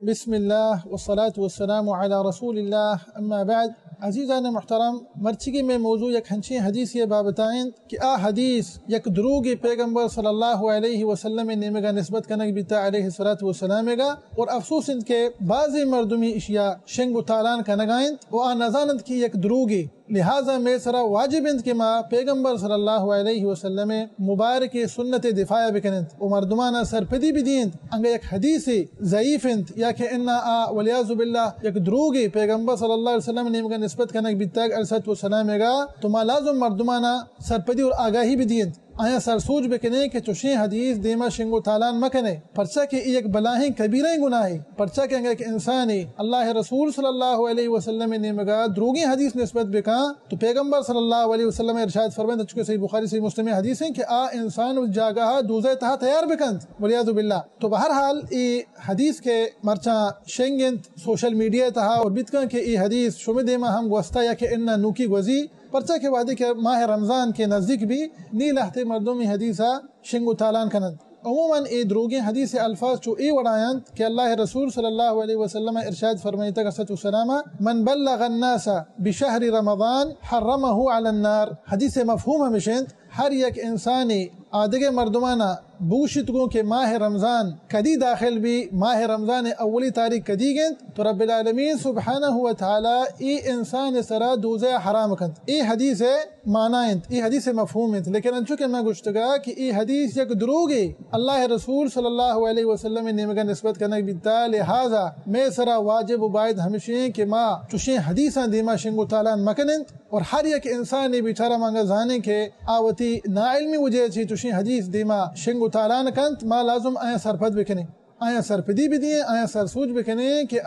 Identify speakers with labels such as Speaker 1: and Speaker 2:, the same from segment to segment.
Speaker 1: بسم الله والصلاة والسلام على رسول الله اما بعد. عزیزان محترم، مرچگی میں موضوع یک ہنچی حدیث یہ بابتائیں کہ حدیث یک دروگی پیغمبر صلی اللہ علیہ وسلم نیمگا نسبت کنک بیتا علیہ السلام گا، اور افسوس ان کے بعضی مردمی اشیاء شنگ و تالان کنگائیں و نزانند کی یک دروگی، لہذا میں سرا واجب اند کہ ما پیغمبر صلی اللہ علیہ وسلم مبارک سنت دفاع بکنند و مردمانا سرپدی بدیند انگا یک حدیث ضعیف اند یا کہ انا ولیعظ باللہ یک دروگی پیغمبر صلی اللہ علیہ وسلم نیمگا نسبت کنک بیتاگ علیہ السلام گا، تو ما لازم مردمانا سرپدی اور آگاہی بدیند آیا سر سوچ بکنے کہ چوشیں حدیث دیما شنگو تالان مکنے، پرچہ کہ ایک بلاہیں کبیریں گناہیں، پرچہ کہ ایک انسانی اللہ رسول صلی اللہ علیہ وسلم نے مگا دروگی حدیث نسبت بکا تو پیغمبر صلی اللہ علیہ وسلم ارشاد فرمائیں چکے صحیح بخاری صحیح مسلم حدیث ہیں کہ انسان اس جاگہ دوزہ تہا تیار بکند ولیعذ باللہ. تو بہرحال ای حدیث کے مرچہ شنگند سوشل میڈیا تہا اور بیتکن کہ ای حدیث شمی دیما ہم گوستا یا کہ انہ نوکی گوزی پرچہ کے وعدے کہ ماہ رمضان کے نزدیک بھی نی لہتے مردمی حدیثہ شنگو تالان کنند. عموماً ای دروگی حدیث الفاظ چو ای وڑایند کہ اللہ رسول صلی اللہ علیہ وسلم ارشاد فرمائیتا کہ سلامہ من بلغ الناس بشہر رمضان حرمہ علی النار. حدیث مفہوم ہمشند ہر یک انسانی آدھگے مردمانا بوشتگوں کے ماہ رمضان کدی داخل بھی ماہ رمضان اولی تاریخ کدی گند تو رب العالمین سبحانہ وتعالی ای انسان سرا دوزہ حرام کند. ای حدیث معنائند، ای حدیث مفہومند، لیکن انچو کہ میں گشتگا کہ ای حدیث یک دروگی اللہ رسول صلی اللہ علیہ وسلم نے مگا نسبت کرنے بیتا، لہذا میں سرا واجب و باید ہمشیں کہ ما چوشیں حدیثاں دیما شنگو تالان مکنند اور ہر یک انسانی بیچارہ مانگا زانے کے آوتی نا علمی وجہ چی چوشیں حدیث دیما شنگو تالان کنت ما لازم آیا سرپد بکنے، آیا سرپدی بھی دیئے، آیا سرسوچ بکنے کہ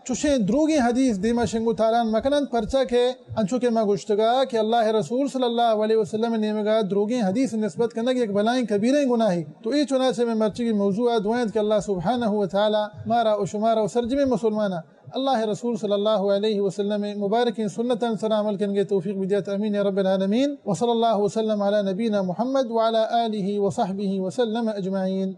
Speaker 1: چوشیں دروگی حدیث دیما شنگو تالان مکنند، پرچہ کہ انچو کہ میں گشتگا کہ اللہ رسول صلی اللہ علیہ وسلم نے مگا دروگی حدیث نسبت کرنا کہ ایک بلائیں کبیریں گناہی. تو ای چنانچہ میں مرچی کی موضوع دعائیں کہ اللہ سبحانہ وتعالی مارا و شمارا و سرجم مسلمانہ اللہ رسول صلی اللہ علیہ وسلم مبارک سنتا سر عمل کرنگے توفیق بدیت امین یا رب العالمین. وصلی اللہ وسلم علی نبینا محمد وعلی آلہ وصحبہ وسلم اجمعین.